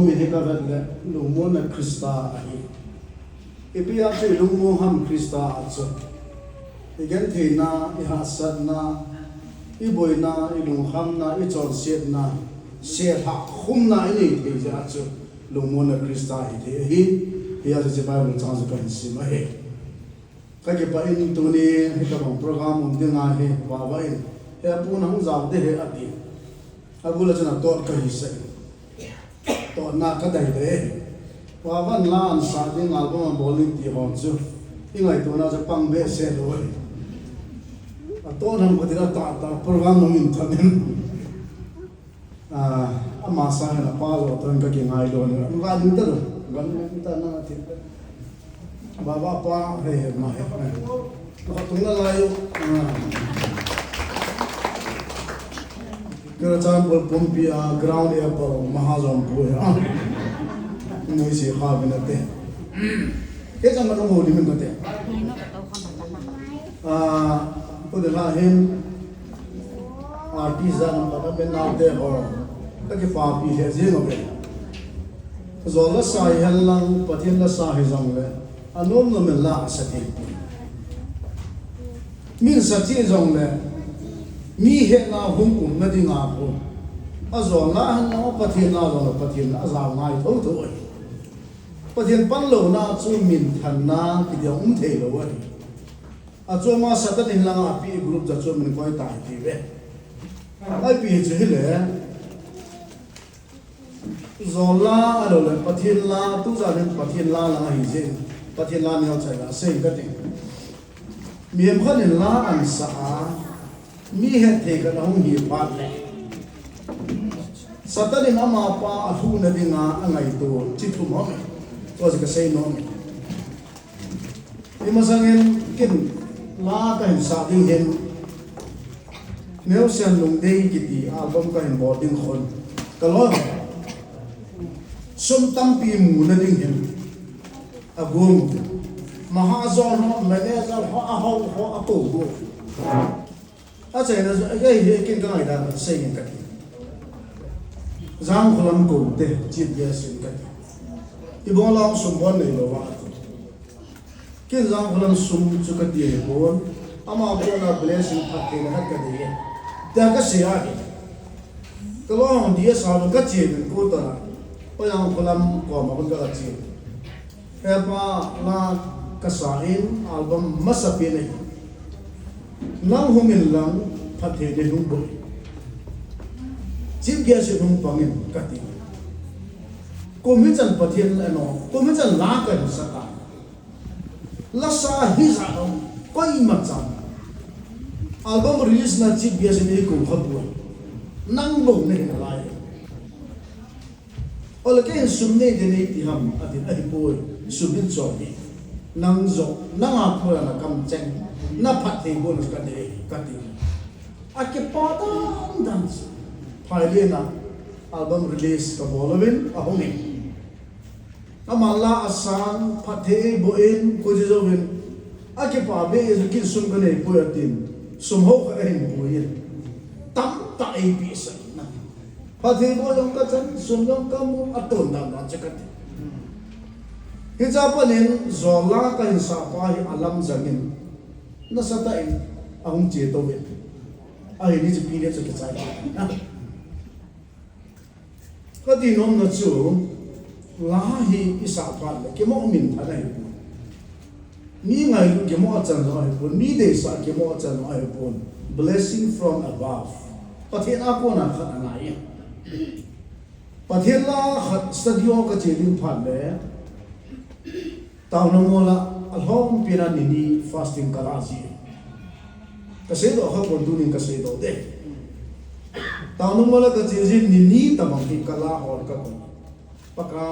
Kavat le lungmo na Krista ahi. Ipia tu lungmo ham Krista atso. Igen thina ihasad na iboy na ilung ham na ichol siet na siet ha khum na ini thei atso lungmo na Krista ahi hi hiya se Bible chang kan si ma he. Ka ke pa in tu ni hi ka program um dinga he wa wa in he pu na hung zaw de he ati. Abula chana tot ka hi se. To na ka dai de wa van la an sa ding album bowling ti hon chu ingai to na cha pang be se lo a to nam ko dira ta program no in thamen a ma sa na pa lo to ka ki ngai lo ni ga din ta lo ga ni ta na ti ba ba pa he ma he ka tung na la yo Kerajaan Pompia ground ya por mahazam puya. Ini si khabin ate. Kaya mana mo di mana ate? Pudahlah hin artiste nama benar deh or lagi papi है ज़िंग में. Zola sahih lang patin la sahih zong le. Anom no mela sati. Min sati zong le. Mi he na hum na di nga po azo na na pathin na lo pathin aza ngai tho tho ai pathin pan lo na chu min than na ki de the lo ai a chu ma sa ta din la nga pi group ja chu min koi tai ti ve ai pi chu le zo la lo le pathin la tu za den pathin la la hi je pathin la ne chai la se ka ti miem khan la an sa mi he the ka hung hi pa le satani na ma pa hu na dinga angai to chi thu mo me to ka sei no me imasangin kin la ka hin sa ding hen neu sian lung dei ki ti album ka hin boarding khon ka lo sum tam pi mu na ding hen agum mahazon ho manager ho a ho a ko go a chai na ai kin ka ngai da sei ngin ka zang khulam ko te chit ya sin ka I bong long sum bon nei lo wa kin zang khulam sum chu ka ti bon ama ko na blessing phat te na ka de da ka se ya ki ka lo dia sa ka chi ko ta pa yang khulam ko ma ka chi e pa na ka sa in album masapi nei nang humin lang phathe de hung boy chim ge se hung pangin kati ko mi chan pathian la no ko mi chan la ka sa ka la sa hi za no koi ma chan album release na chim ge se ni ko khabu nang bo ne na lai ol ke sum ne de ne ti ham ati ai boy subin so ni nang zo nang a phura na kam cheng na phathe bonus ka de kati ake patam dance phaile na album release ka bolowin ahumi amalla asan phathe boin ko jovin ake pa be is kin sum kane poyatin sum ho ka hin boin tam ta ai pi sa na phathe bo yong ka chan sum yong ka mu aton na na chakati hijapanin zola ka hin sa pa hi alam jangin na sata in ahung che to win ai ni chi period che chai na ka di nom na chu la hi isa pa le ke mo min tha dai ni ngai lu ke mo chan ai pun ni de sa ke mo chan ai pun blessing from above pathen a ko na kha na ai pathen la khat studio ka che din phan le taw no mo la alhom pira ni fasting karazi kasi do ha pon dunin kasi do de taw no mala ka chiji ni tamang ki kala or ka ko paka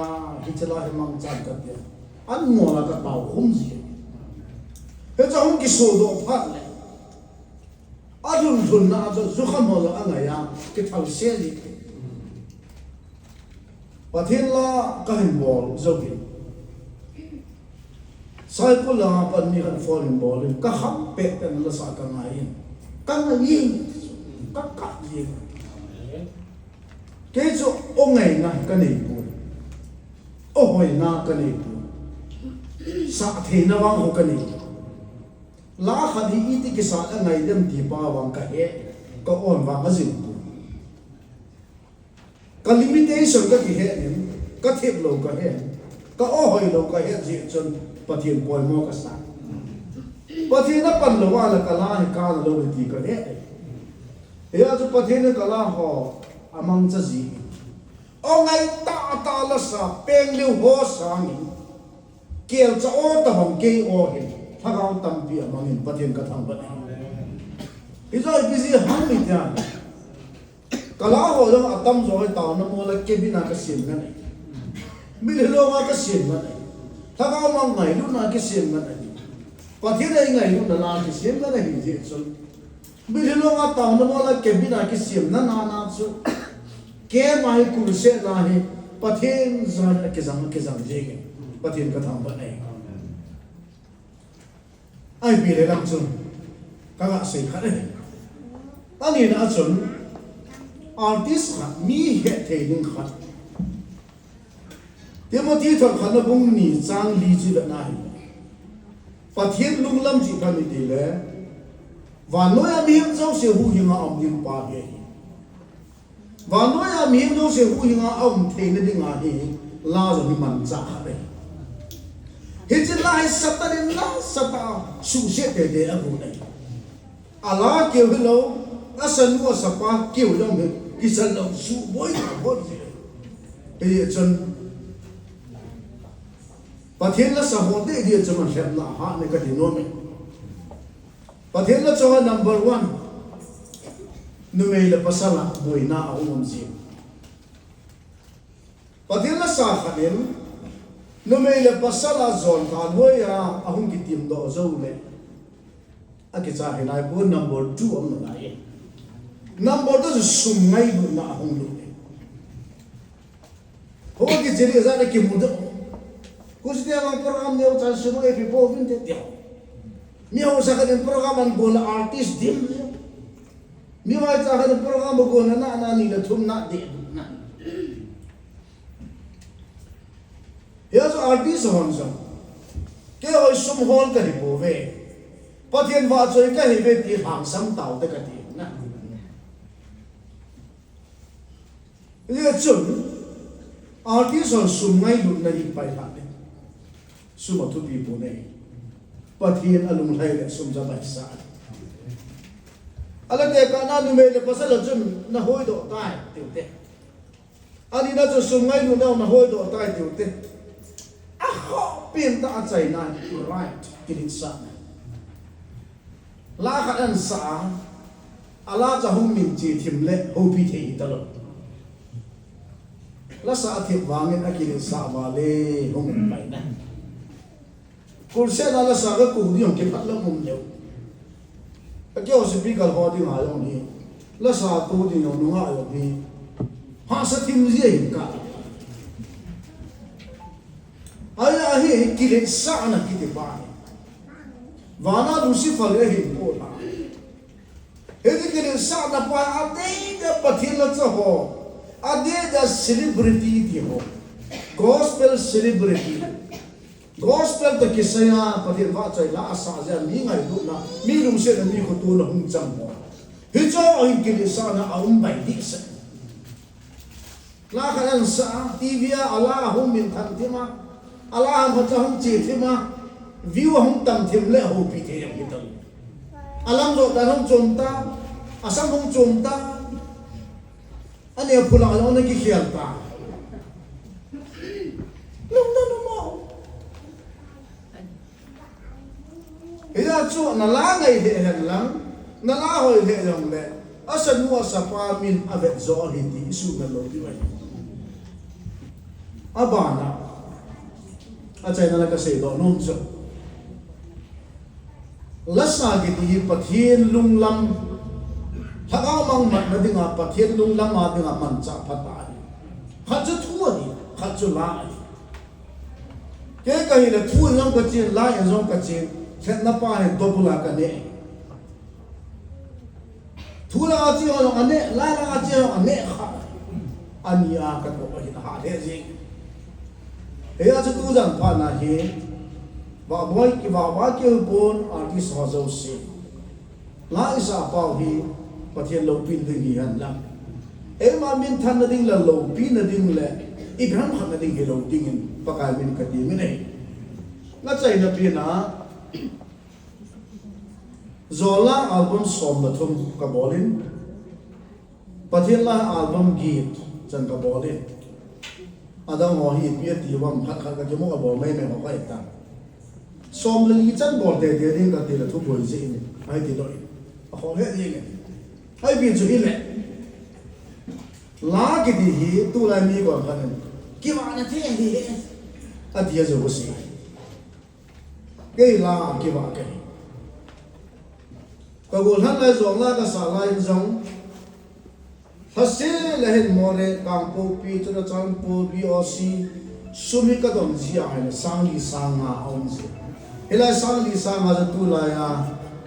hichala himang chan ka dia an mo la ka taw hum ji he cha hum ki so do phat le adun thun na zo zu kham mo la anga ya ki thau se li pathin la ka hin bol zo ki sai ko la pan ni kan falling ball ka kham pe tan la sa ka ngai ka ngai ka ka yin ke cho o ngai na ka nei pu oi na ka nei sa the na wang ho ka nei la khadi iti ki sa la ngai dem ti pa wang ka he ka on wang a zin pu ka limitation ka ki he nim ka thep lo ka he ka oi lo ka he ji chon pathian poi mo ka sa pathian na pan lo wa la ka la hi ka lo ti ka he ya chu pathian ka la ho amang cha ji o ngai ta la sa peng liu ho sa ni kel cha o ta bang ke o he thagao tam pi amang in pathian ka thang ba izoi busy han mi ta kala ho lo atam zo ta na mo la ke bi na ka sim na nei mi le lo ma ka sim na nei thagao mang ngai lu na ke sim na nei pathian ai ngai lu na la ke sim na nei ji chul mi le lo ma ta na mo la ke bi na ke sim na na chu ke mai ku se na he pathian zan ke zang je ke pathian ka thang ba nei ai bi le lang chun ka ga sei kha nei ani na chun artist kha mi he the ding kha Timothy thon kha na bung ni chang li ji da na hi pathian lung lam ji kha ni de le wa no ya mi hem zo se hu hi nga am dim pa he wa no ya mi hem zo se hu hi nga am the na ding a hi la zo ni man cha kha nei Hijin lai satarin la sata su se te de abu nei ala ke hilo asan wa sapa ke lo me kisan lo su boy bo ji e chon pathian la sa ho de dia chama shem la ha ne ka di no me pathian la chawa number 1 nu me la pasala boy na a um ji pathian la sa khanin no me le pasala zon ka loya ahung ki tim do zo le aki cha he nai bu number 2 am na ye number 2 sum ngai bu na ahung lu le ho ki jeri za na ki mu do ku sti ang program ne cha sunu e po vin te tia mi ho sa ka den program an go na artist dim mi wa cha ka den program go na na ni le thum na de na Here's artist hon sa. Ke oi sum hon ka ri bo ve. Pathian wa choi ka hi ve ti hang sam tau te ka ti na. Ye chun artist hon sum ngai lu na ri pai ha ne. Sum tu pi bo ne. Pathian alung lai le sum ja bai sa. Ala te ka na nu me le pasal chun na hoi do tai ti te. Ani na chu sum ngai lu na hoi do tai ti te. Pin ta chai na right kilin sa la kha an sa ala cha hum min chi thim le ho pi thei ta lo la sa thi wangin akilin sa wa le hum pai na kul se na la sa ga ku di hom ke phat la mum le a kyo se bi kal ho di ma lo ni la sa tu di no nga yo ni ha sa thim ji ka Aya hi kilin sa na kiti ba Vana Lucifer le hi po na Hedi kilin sa na pa ade da pathila cha ho ade da celebrity di ho gospel celebrity gospel da kisaya pathil va chai la sa ja mi ngai du na mi lum se na mi ko tu na hung cham ho hi cho hi kilin sa na aum bai di sa la khalan sa tv ala hum min tham thima Allah hum cha hum chi thima view hum tam thim le ho pi the yam kital alam ro da hum chomta asam hum chomta ane phula ala ona ki khial ta lum na no mo ila chu na la ngai de han lang na la hoi de yam le asan wa sa pa min avet zo hi ti isu na lo ti wa abana Achai na ka sei do nom cho lasa gi ti pathian lung lam thaga mang mat na dinga pathian lung lam ma dinga man cha phata ni kha chu thu ni kha chu la ni ke ka hi la thu lang ka chin la ya zong ka chin khet na pa he do bula ka ne thu la chi ho ane la la chi ho ane kha ani a ka to hi ha le ji he a chu tu jang pha na he wa boy ki wa ke bon artist ho zo si la isa pau hi pathian lo pin ding hi han lam ma min than na ding la lo pin na ding le ibram khan na ding he lo ding in pakai min ka ti mi nei na chai na pi na zola album som na thum ka bolin pathian la album git chan ka bolin adam ho hi pi ti wam khat khat ka ke mo ka bol mai me ho ka ta som le li chan bol de de ding ka ti la thu bol ji ni ai ti loi a ho he ni nge ai bi chu hi le la ki di hi tu la mi ko khan ki wa na the hi a dia zo ko si ke la ki wa ke ka gol han lai zong la ka sa lai zong hase le hen more kang po pi chu na chang po bi o si sumi ka dom ji a na sang li sang ma on ji hela sang li sang ma tu la ya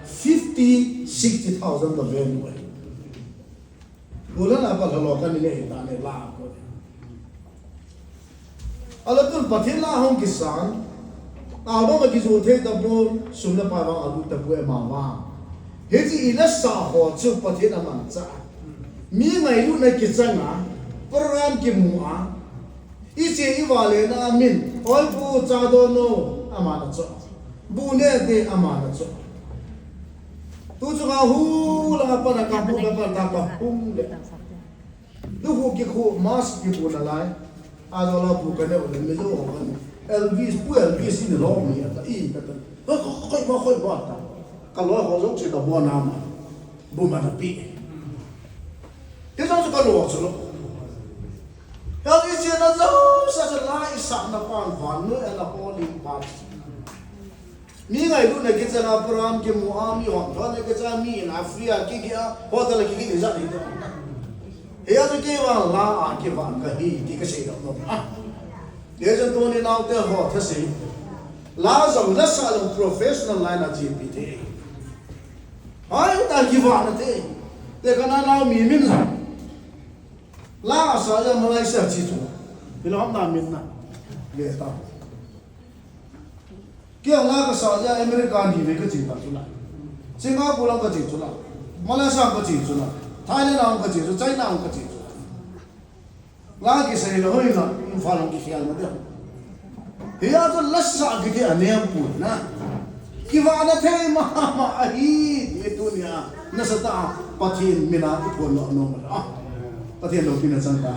50-60,000 the value gol na pa lo ka ni le ta ne la ko ala tu pathin la hong ki sang album ma ki zo the ta po sum na pa ba alu ta pu ma wa he ji ila sa ho chu pathin man cha mi ngai lu na ki changa program ki mu a I che I wale na min ol pu cha do no ama na cho bu ne de ama na cho tu chu ga hu la pa na ka pu ka ta pa hum le lu hu ki khu mas ki bu na lai a do la bu ka ne o le me lo ho Elvis in lo mi ta I ka ta khoi ba ta ka lo ho zo che da bo na ma bu ma na pi cái đó có lúa chứ luôn, cái chuyện nó giống sao cho lại sáng nó còn ván nữa là có liên quan, mi ngày lúc này cái chuyện là program cái mua mi hoàn toàn là cái chuyện mi là Africa cái kia, hoặc là cái gì đó, thế là cái vào là cái ván cái gì thì cái gì đó nó, để cho tôi nên nào tới họ thế gì, là giống rất là professional line là GPT, ai ta cái ván là thế, để cái nào mi mình rồi. La sa ya Malaysia chi chu bilo ham na min na le ta kia la ka sa ya America ni ve ka chi ta chu la Singapore la ka chi chu la Malaysia ka chi chu la Thailand la ka chi chu China ka chi chu la ki sai lo hoi na in fa long ki khial ma de he ya to la sa ki ke ane pu na ki wa na the ma ai ye dunia na sa ta pathin mina ipon no no ma ประเทศเราเป็นสังกัด